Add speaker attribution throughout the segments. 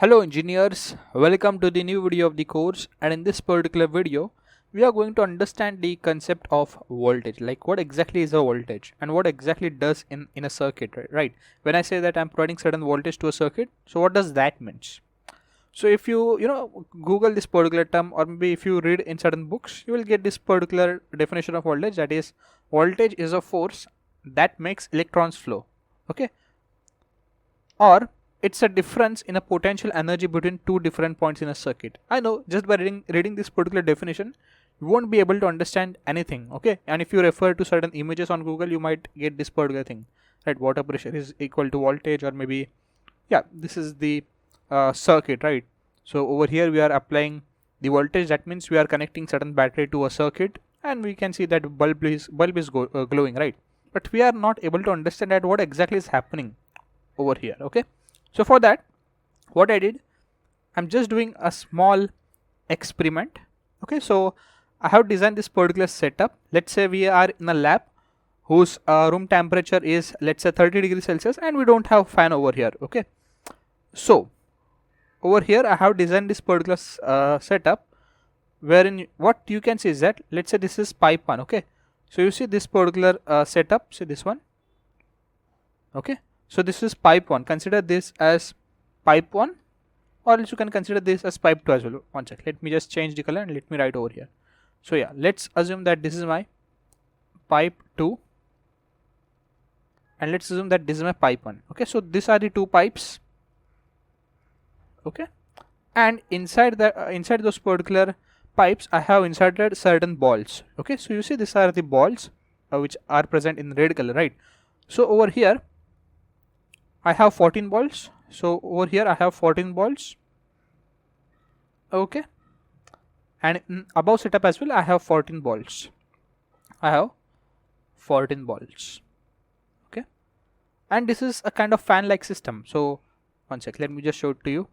Speaker 1: Hello engineers, welcome to the new video of the course, and in this particular video we are going to understand the concept of voltage, like what exactly is a voltage and what exactly it does in a circuit, right? When I say that I'm providing certain voltage to a circuit, so what does that mean? So if you Google this particular term, or maybe if you read in certain books, you will get this particular definition of voltage, that is voltage is a force that makes electrons flow, okay, or it's a difference in a potential energy between two different points in a circuit. I know just by reading this particular definition you won't be able to understand anything, okay, and if you refer to certain images on Google you might get this particular thing, right? Water pressure is equal to voltage, or maybe yeah, this is the circuit, right? So over here we are applying the voltage, that means we are connecting certain battery to a circuit and we can see that bulb is glowing, right? But we are not able to understand that what exactly is happening over here, okay. So for that, what I did, I'm just doing a small experiment, okay. So I have designed this particular setup. Let's say we are in a lab whose room temperature is, let's say, 30 degrees Celsius, and we don't have fan over here, okay. So over here I have designed this particular setup, wherein what you can see is that, let's say this is pipe 1, okay. So you see this particular setup, see this one, okay. So this is pipe 1, consider this as pipe 1, or else you can consider this as pipe 2 as well. One sec, let me just change the color and let me write over here. So yeah, let's assume that this is my pipe 2 and let's assume that this is my pipe 1, okay. So these are the two pipes, okay, and inside those particular pipes I have inserted certain balls, okay. So you see these are the balls which are present in red color, right? So over here I have 14 balls. So over here I have 14 balls, okay, and in above setup as well I have 14 balls. I have 14 balls, okay, and this is a kind of fan like system. So one sec, let me just show it to you.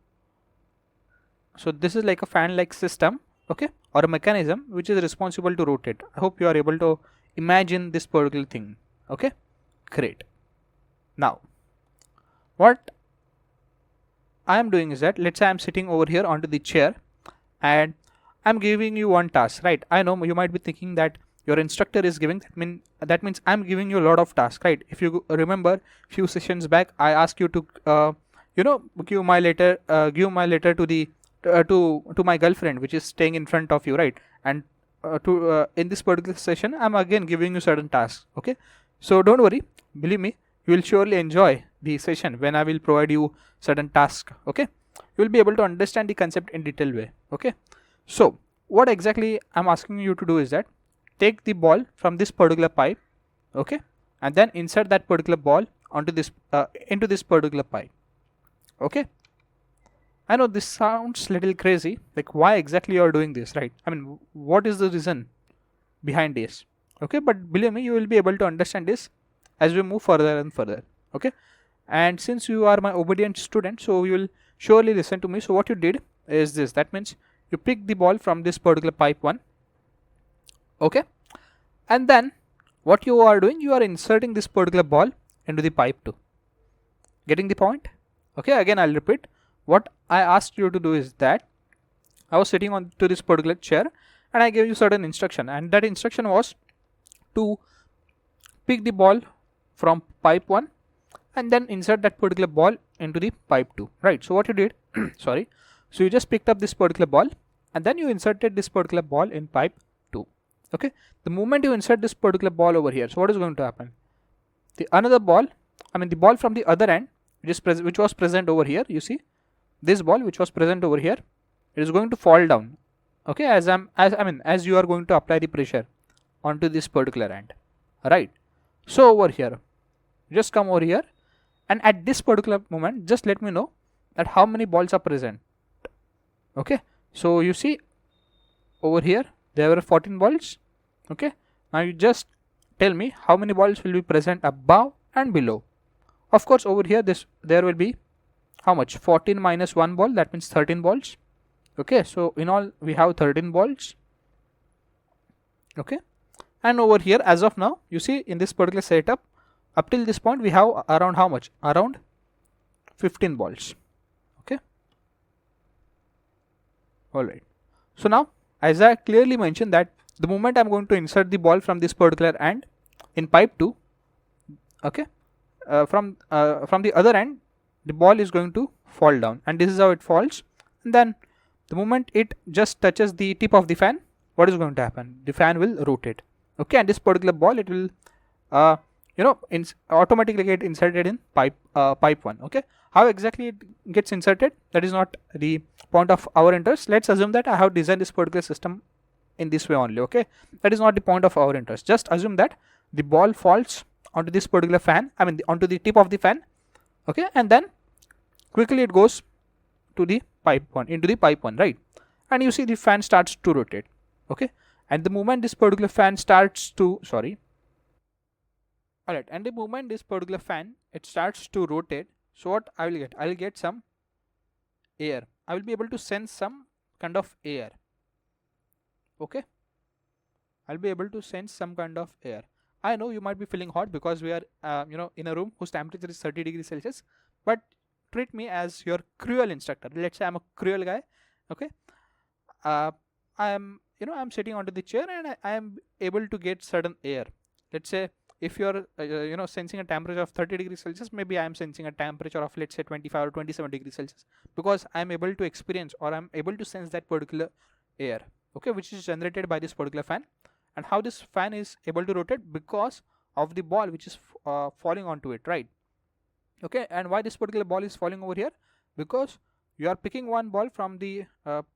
Speaker 1: So this is like a fan like system, okay, or a mechanism which is responsible to rotate. I hope you are able to imagine this particular thing, okay. Great. Now what I am doing is that, let's say I am sitting over here onto the chair and I am giving you one task, right? I know you might be thinking that your instructor is giving, that means I am giving you a lot of tasks, right? If you remember few sessions back, I asked you to give my letter to the to my girlfriend which is staying in front of you, right? And in this particular session I'm again giving you certain tasks, okay. So don't worry, believe me, you will surely enjoy the session when I will provide you certain tasks, okay. You will be able to understand the concept in detailed way, okay. So what exactly I'm asking you to do is that, take the ball from this particular pipe, okay, and then insert that particular ball onto this into this particular pipe, okay. I know this sounds little crazy, like why exactly you are doing this, right? I mean, what is the reason behind this, okay, but believe me, you will be able to understand this as we move further and further, okay. And since you are my obedient student, so you will surely listen to me. So what you did is this, that means you pick the ball from this particular pipe 1, okay, and then what you are doing, you are inserting this particular ball into the pipe 2. Getting the point? Okay, again I'll repeat. What I asked you to do is that, I was sitting on to this particular chair and I gave you certain instruction, and that instruction was to pick the ball from pipe 1 and then insert that particular ball into the pipe 2, right? So what you did sorry, so you just picked up this particular ball and then you inserted this particular ball in pipe 2, okay. The moment you insert this particular ball over here, so what is going to happen? The ball from the other end which was present over here, you see this ball which was present over here, it is going to fall down, okay, as you are going to apply the pressure onto this particular end, right? So over here, just come over here and at this particular moment just let me know that how many balls are present, okay. So you see over here there were 14 balls, okay. Now you just tell me how many balls will be present above and below. Of course over here there will be how much? 14 minus 1 ball, that means 13 balls, okay. So in all we have 13 balls, okay. And over here as of now, you see in this particular setup, up till this point we have around how much? Around 15 balls, okay. Alright. So now, as I clearly mentioned that the moment I'm going to insert the ball from this particular end in pipe 2, okay, from the other end, the ball is going to fall down, and this is how it falls. And then the moment it just touches the tip of the fan, what is going to happen? The fan will rotate. Okay, and this particular ball, it will automatically get inserted in pipe 1. Okay, how exactly it gets inserted, that is not the point of our interest. Let's assume that I have designed this particular system in this way only. Okay, that is not the point of our interest. Just assume that the ball falls onto this particular fan, onto the tip of the fan. Okay, and then quickly it goes to the pipe 1, into the pipe 1, right? And you see the fan starts to rotate. Okay, and the moment this particular fan starts to alright, and the moment this particular fan, it starts to rotate, so what I will get? I will get some air. I will be able to sense some kind of air. Okay, I'll be able to sense some kind of air. I know you might be feeling hot because we are in a room whose temperature is 30 degrees Celsius, but treat me as your cruel instructor. Let's say I'm a cruel guy. Okay, I'm sitting onto the chair and I am able to get certain air. Let's say if you're sensing a temperature of 30 degrees Celsius, maybe I am sensing a temperature of, let's say, 25 or 27 degrees Celsius, because I am able to experience, or I am able to sense that particular air, okay, which is generated by this particular fan. And how this fan is able to rotate? Because of the ball which is falling onto it, right? Okay, and why this particular ball is falling over here? Because you are picking one ball from the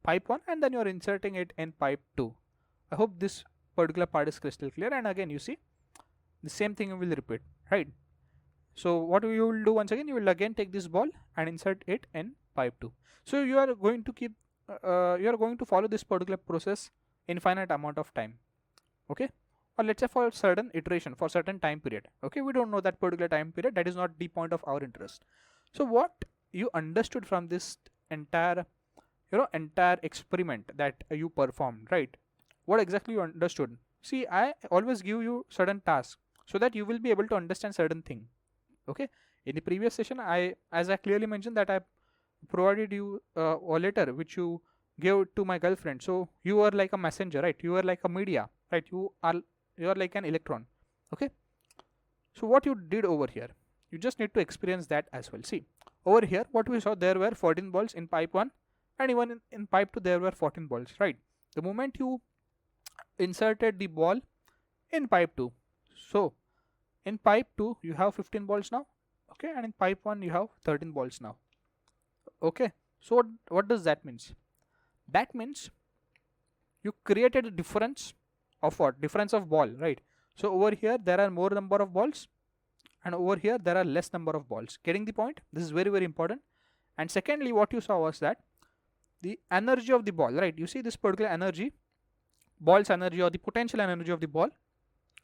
Speaker 1: pipe 1 and then you are inserting it in pipe 2. I hope this particular part is crystal clear. And again, you see the same thing will repeat, right? So what you will do, once again, you will again take this ball and insert it in pipe 2. So you are going to keep you are going to follow this particular process infinite amount of time. Okay, or let's say for certain iteration, for certain time period. Okay, we don't know that particular time period. That is not the point of our interest. So what you understood from this entire experiment that you performed, right? What exactly you understood? See, I always give you certain tasks so that you will be able to understand certain thing. Okay, in the previous session, as I clearly mentioned that I provided you a letter which you gave to my girlfriend. So you are like a messenger, right? You are like a media, right? You are like an electron. Okay, so what you did over here, you just need to experience that as well. See, over here what we saw, there were 14 balls in pipe 1, and even in pipe 2 there were 14 balls, right? The moment you inserted the ball in pipe 2, so in pipe 2 you have 15 balls now. Okay, and in pipe 1 you have 13 balls now. Okay, so what does that means? That means you created a difference of what? Difference of ball, right? So over here there are more number of balls, and over here there are less number of balls. Getting the point? This is very, very important. And secondly, what you saw was that the energy of the ball, right? You see this particular energy, ball's energy, or the potential energy of the ball,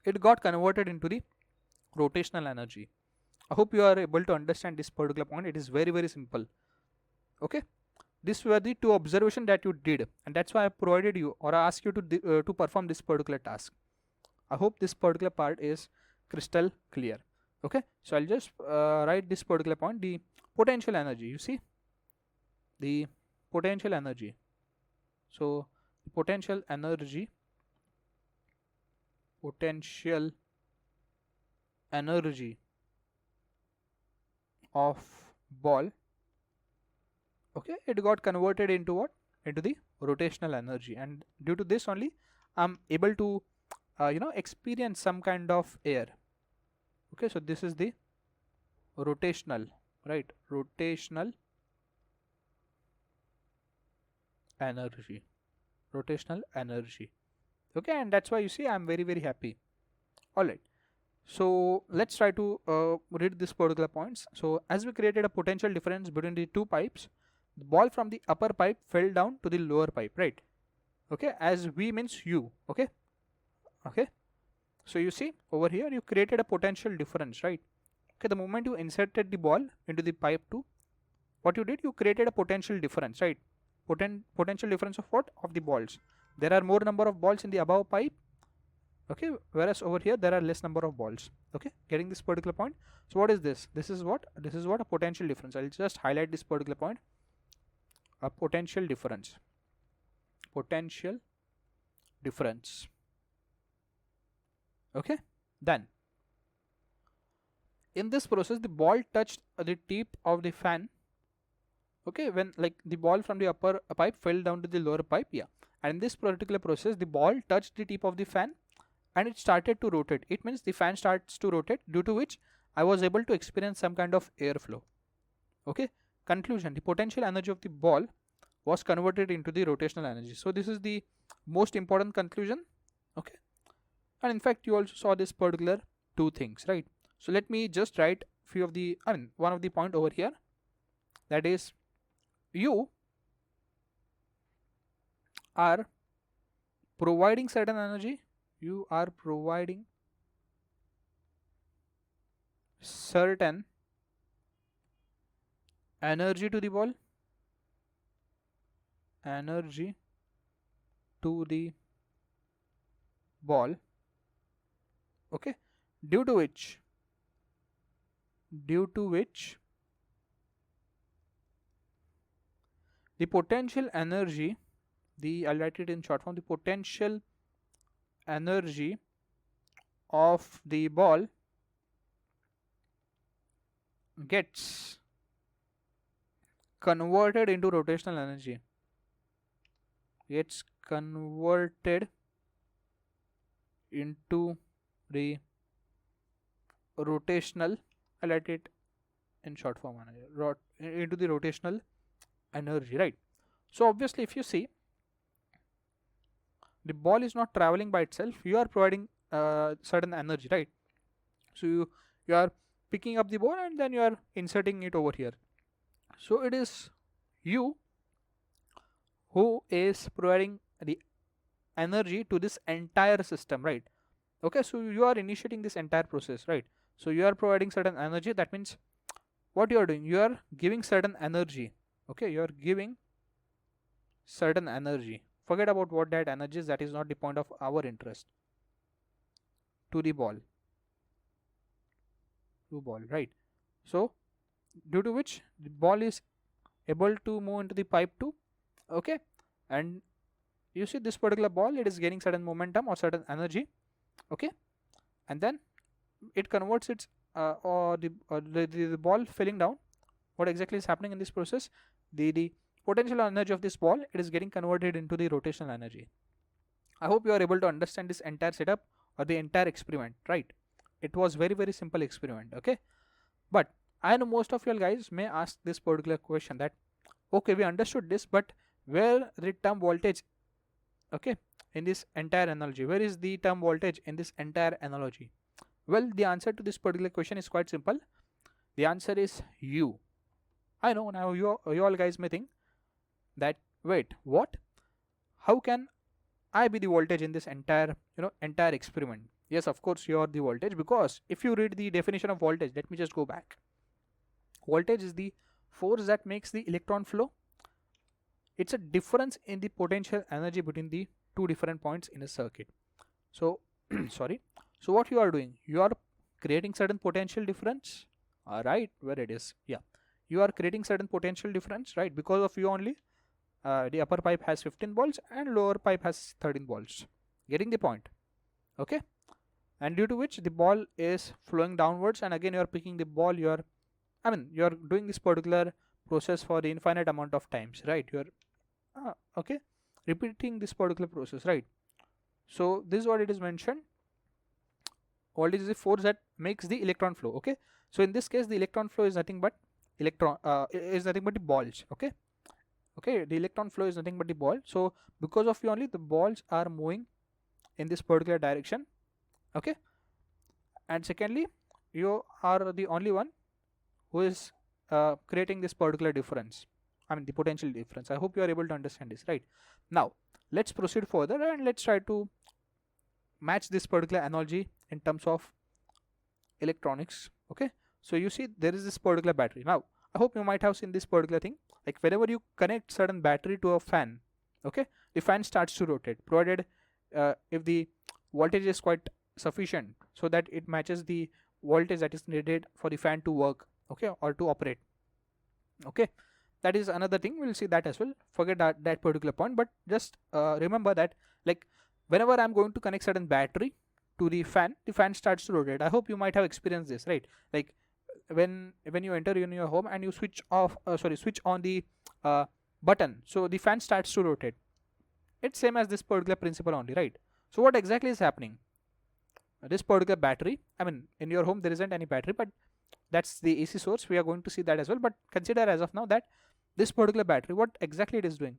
Speaker 1: it got converted into the rotational energy. I hope you are able to understand this particular point. It is very, very simple. Okay, these were the two observations that you did, and that's why I provided you, or I asked you to perform this particular task. I hope this particular part is crystal clear. Okay, so I'll just write this particular point, the potential energy. You see the potential energy. So the potential energy of ball, okay, it got converted into what? Into the rotational energy, and due to this only I'm able to experience some kind of air. Okay, so this is the rotational, right? Rotational energy. Okay, and that's why you see I'm very, very happy. Alright, so let's try to read this particular points. So as we created a potential difference between the two pipes, the ball from the upper pipe fell down to the lower pipe, right? Okay, as we means you. Okay, so you see over here you created a potential difference, right? Okay, the moment you inserted the ball into the pipe 2, what you did, you created a potential difference, right? Potential difference of what? Of the balls. There are more number of balls in the above pipe, okay, whereas over here there are less number of balls. Okay, getting this particular point? So what is this? This is what a potential difference. I'll just highlight this particular point, a potential difference. potential difference. Okay, then in this process the ball touched the tip of the fan. Okay, when like the ball from the upper pipe fell down to the lower pipe, yeah, and in this particular process the ball touched the tip of the fan and it started to rotate. It means the fan starts to rotate, due to which I was able to experience some kind of airflow. Okay, conclusion: the potential energy of the ball was converted into the rotational energy. So this is the most important conclusion. Okay, and in fact you also saw this particular two things, right? So let me just write few of the, one of the point over here, that is, you are providing certain energy, you are providing certain energy to the ball, energy to the ball, okay, due to which the potential energy, I'll write it in short form, the potential energy of the ball gets converted into rotational energy, gets converted into the rotational, I'll write it in short form, into the rotational energy, right? So obviously if you see, the ball is not traveling by itself, you are providing certain energy, right? So you are picking up the ball and then you are inserting it over here. So it is you who is providing the energy to this entire system, right? Okay, so you are initiating this entire process, right? So you are providing certain energy. That means what you are doing, you are giving certain energy. Okay, you are giving certain energy. Forget about what that energy is, that is not the point of our interest. To the ball, right? So due to which the ball is able to move into the pipe 2. Okay, and you see this particular ball, it is gaining certain momentum or certain energy. Okay, and then it converts its or the ball falling down. What exactly is happening in this process? The potential energy of this ball, it is getting converted into the rotational energy. I hope you are able to understand this entire setup or the entire experiment, right? It was very simple experiment. Okay, but I know most of you guys may ask this particular question, that okay, we understood this, but where the term voltage, okay, in this entire analogy, where is the term voltage in this entire analogy? Well, the answer to this particular question is quite simple. The answer is U. I know now you all guys may think that, wait, what? How can I be the voltage in this entire experiment? Yes, of course you are the voltage, because if you read the definition of voltage, let me just go back. Voltage is the force that makes the electron flow. It's a difference in the potential energy between the two different points in a circuit. So sorry, so what you are doing, you are creating certain potential difference. All right, where it is, yeah, you are creating certain potential difference, right? Because of you only the upper pipe has 15 volts and lower pipe has 13 volts. Getting the point? Okay, and due to which the ball is flowing downwards, and again you are picking the ball, you are doing this particular process for the infinite amount of times, right? You are okay, repeating this particular process, right? So this is what it is mentioned. Voltage is the force that makes the electron flow. Okay, so in this case the electron flow is nothing but the balls. Okay, the electron flow is nothing but the ball. So because of you only, the balls are moving in this particular direction. Okay, and secondly, you are the only one who is creating this particular difference, the potential difference. I hope you are able to understand this, right? Now let's proceed further and let's try to match this particular analogy in terms of electronics. Okay, so you see there is this particular battery. Now I hope you might have seen this particular thing, like whenever you connect certain battery to a fan, okay, the fan starts to rotate, provided if the voltage is quite sufficient so that it matches the voltage that is needed for the fan to work, okay, or to operate. Okay, that is another thing, we'll see that as well. Forget that particular point, but just remember that, like, whenever I'm going to connect certain battery to the fan starts to rotate. I hope you might have experienced this, right? Like, when you enter in your home and you switch on the button, so the fan starts to rotate. It's same as this particular principle only, right? So what exactly is happening? This particular battery, I mean, in your home there isn't any battery, but that's the AC source. We are going to see that as well, but consider as of now that this particular battery, what exactly it is doing?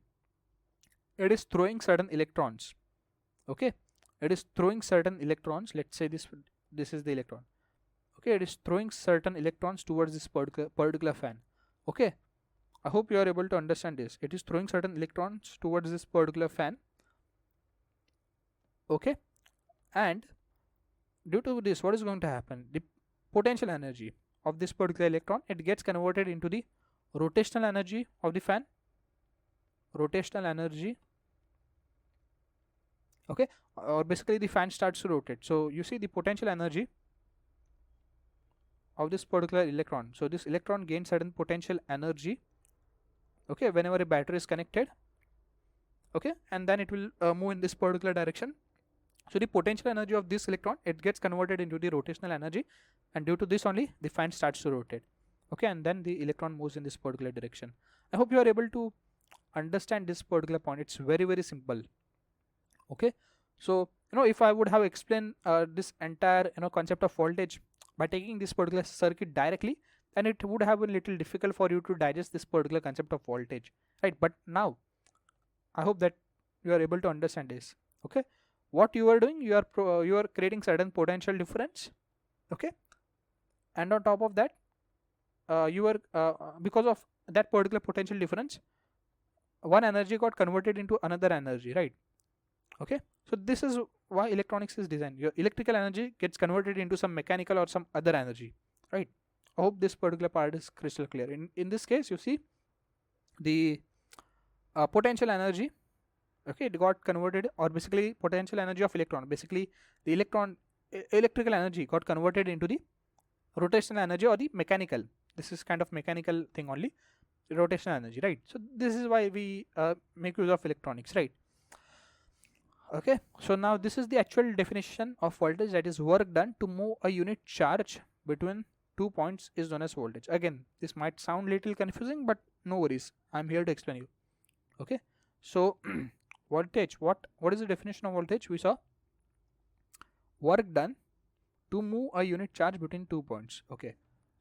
Speaker 1: It is throwing certain electrons. Okay, it is throwing certain electrons. Let's say this is the electron. Okay, it is throwing certain electrons towards this particular fan. Okay, I hope you are able to understand this. It is throwing certain electrons towards this particular fan. Okay, and due to this, what is going to happen? The potential energy of this particular electron, it gets converted into the rotational energy of the fan. Rotational energy. Okay, or basically the fan starts to rotate. So you see the potential energy of this particular electron. So this electron gains certain potential energy. Okay, whenever a battery is connected. Okay, and then it will move in this particular direction. So the potential energy of this electron, it gets converted into the rotational energy, and due to this only the fan starts to rotate. Okay, and then the electron moves in this particular direction. I hope you are able to understand this particular point. It's very, very simple. Okay, so if I would have explained this entire concept of voltage by taking this particular circuit directly, then it would have been little difficult for you to digest this particular concept of voltage, right? But now I hope that you are able to understand this. Okay, what you are doing, you are creating certain potential difference. Okay, and on top of that, you are because of that particular potential difference, one energy got converted into another energy, right? Okay, so this is why electronics is designed. Your electrical energy gets converted into some mechanical or some other energy, right? I hope this particular part is crystal clear. In this case, you see the potential energy. Okay, it got converted, or basically potential energy of electron, basically the electrical energy got converted into the rotational energy or the mechanical. This is kind of mechanical thing only, rotational energy, right? So this is why we make use of electronics, right? Okay, so now this is the actual definition of voltage, that is work done to move a unit charge between 2 points is known as voltage. Again, this might sound little confusing, but no worries, I'm here to explain you. Okay, so voltage, what is the definition of voltage? We saw work done to move a unit charge between 2 points. Okay,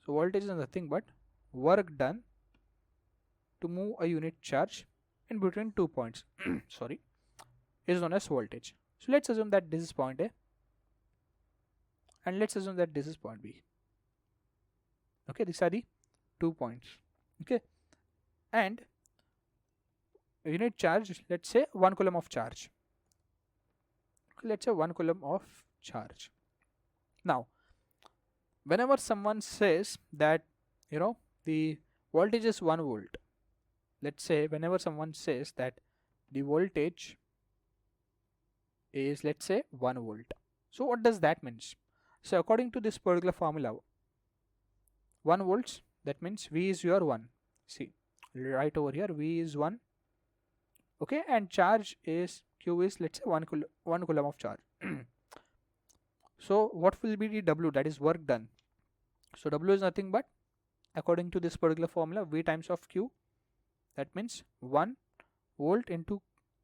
Speaker 1: so voltage is nothing but work done to move a unit charge in between 2 points sorry, is known as voltage. So let's assume that this is point A, and let's assume that this is point B. Okay, these are the 2 points. Okay, and unit charge, let's say 1 coulomb of charge. Okay, let's say 1 coulomb of charge. Now, whenever someone says that the voltage is 1 volt, let's say whenever someone says that the voltage is, let's say, 1 volt. So what does that mean? So according to this particular formula, 1 volts, that means V is your 1. See, right over here, V is 1. Okay, and charge is, Q is, let's say 1 coulomb of charge. So what will be the W, that is work done? So W is nothing but, according to this particular formula, V times of Q, that means 1 volt into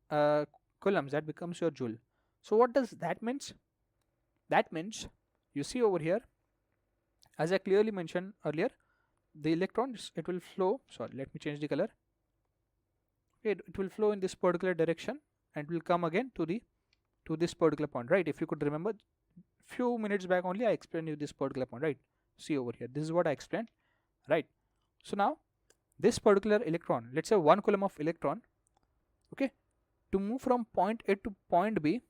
Speaker 1: coulombs, that becomes your joule. So what does that means? That means, you see over here, as I clearly mentioned earlier, the electrons, it will flow, sorry, let me change the color. Okay, it will flow in this particular direction and will come again to this particular point, right? If you could remember, few minutes back only I explained you this particular point, right? See over here, this is what I explained, right? So now this particular electron, let's say 1 coulomb of electron, okay, to move from point A to point B,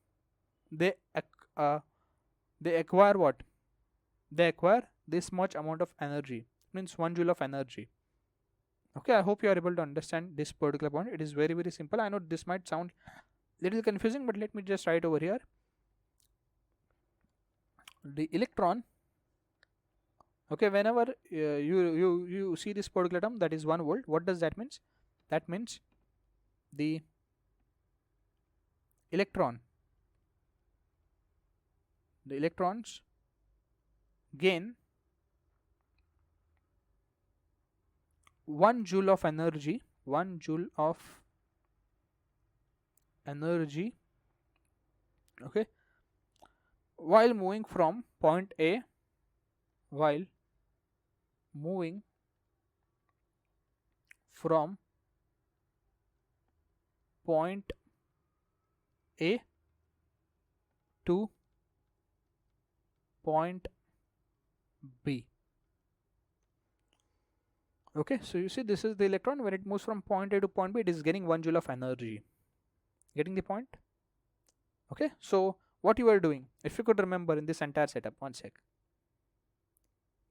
Speaker 1: they acquire what? They acquire this much amount of energy, means 1 joule of energy. Okay, I hope you are able to understand this particular point. It is very, very simple. I know this might sound little confusing, but let me just write over here. The electron Okay, whenever you see this particular term, that is 1 volt, what does that means? That means the electron, the electrons gain 1 joule of energy, 1 joule of energy, okay, while moving from point A, while moving from point A to point B. Okay, so you see this is the electron. When it moves from point A to point B, it is getting 1 joule of energy. Getting the point? Okay, so what you are doing, if you could remember in this entire setup, one sec.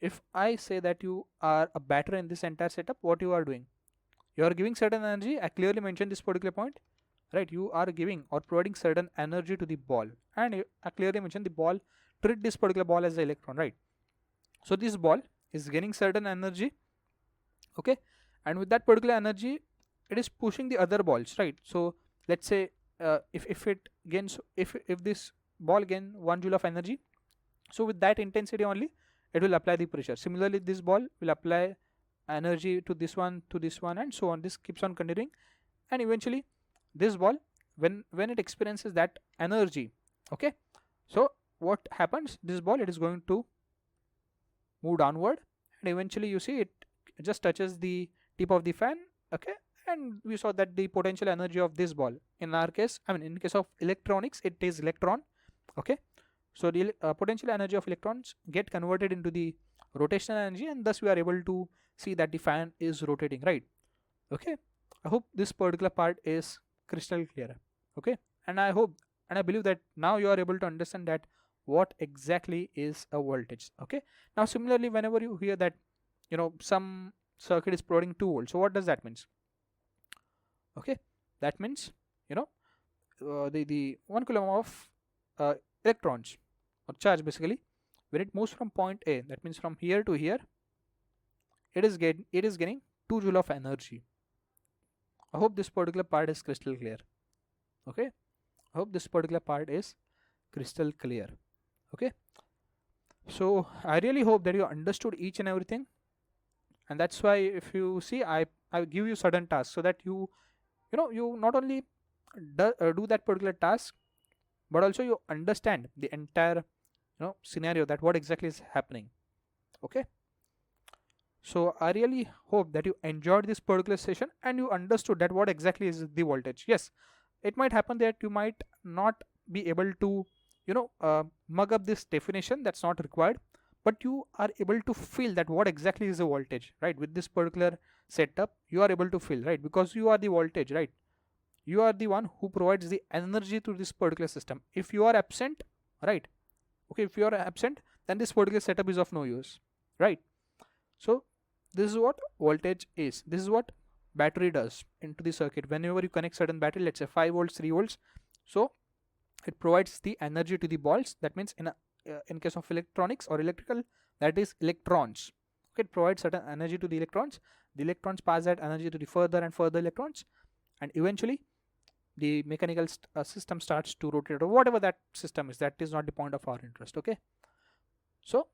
Speaker 1: If I say that you are a battery in this entire setup, what you are doing? You are giving certain energy. I clearly mentioned this particular point, right? You are giving or providing certain energy to the ball, and I clearly mentioned the ball, treat this particular ball as an electron, right? So this ball is getting certain energy, okay, and with that particular energy it is pushing the other balls, right? So let's say if it gains, if this ball gain 1 joule of energy, so with that intensity only it will apply the pressure. Similarly this ball will apply energy to this one, to this one, and so on. This keeps on continuing, and eventually this ball, when it experiences that energy, okay, so what happens, this ball, it is going to move downward, and eventually you see it just touches the tip of the fan, okay, and we saw that the potential energy of this ball, in our case, I mean in case of electronics, it is electron, okay. So the potential energy of electrons get converted into the rotational energy, and thus we are able to see that the fan is rotating, right? Okay, I hope this particular part is crystal clear, okay, and I hope and I believe that now you are able to understand that what exactly is a voltage. Okay, now similarly whenever you hear that some circuit is providing 2 volts, so what does that means? Okay, that means the 1 coulomb of electrons or charge, basically when it moves from point A, that means from here to here, it is getting 2 joule of energy. I hope this particular part is crystal clear. Okay, I hope this particular part is crystal clear. Okay, so I really hope that you understood each and everything, and that's why if you see, I give you certain tasks so that you not only do that particular task, but also you understand the entire scenario, that what exactly is happening. Okay, so I really hope that you enjoyed this particular session and you understood that what exactly is the voltage. Yes, it might happen that you might not be able to mug up this definition, that's not required, but you are able to feel that what exactly is the voltage, right? With this particular setup you are able to feel, right? Because you are the voltage, right? You are the one who provides the energy to this particular system. If you are absent, right, okay, if you are absent, then this particular setup is of no use, right? So this is what voltage is. This is what battery does into the circuit. Whenever you connect certain battery, let's say 5 volts, 3 volts, so it provides the energy to the balls. That means in case of electronics or electrical, that is electrons. Okay, it provides certain energy to the electrons. The electrons pass that energy to the further and further electrons, and eventually the mechanical system starts to rotate, or whatever that system is. That is not the point of our interest. Okay, so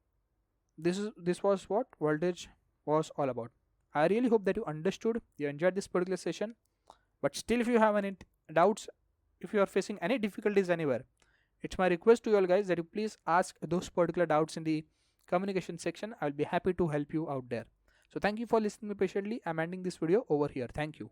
Speaker 1: this was what voltage was all about. I really hope that you understood, you enjoyed this particular session. But still, if you have any doubts, if you are facing any difficulties anywhere, it's my request to you all guys that you please ask those particular doubts in the communication section. I will be happy to help you out there. So thank you for listening me patiently. I'm ending this video over here. Thank you.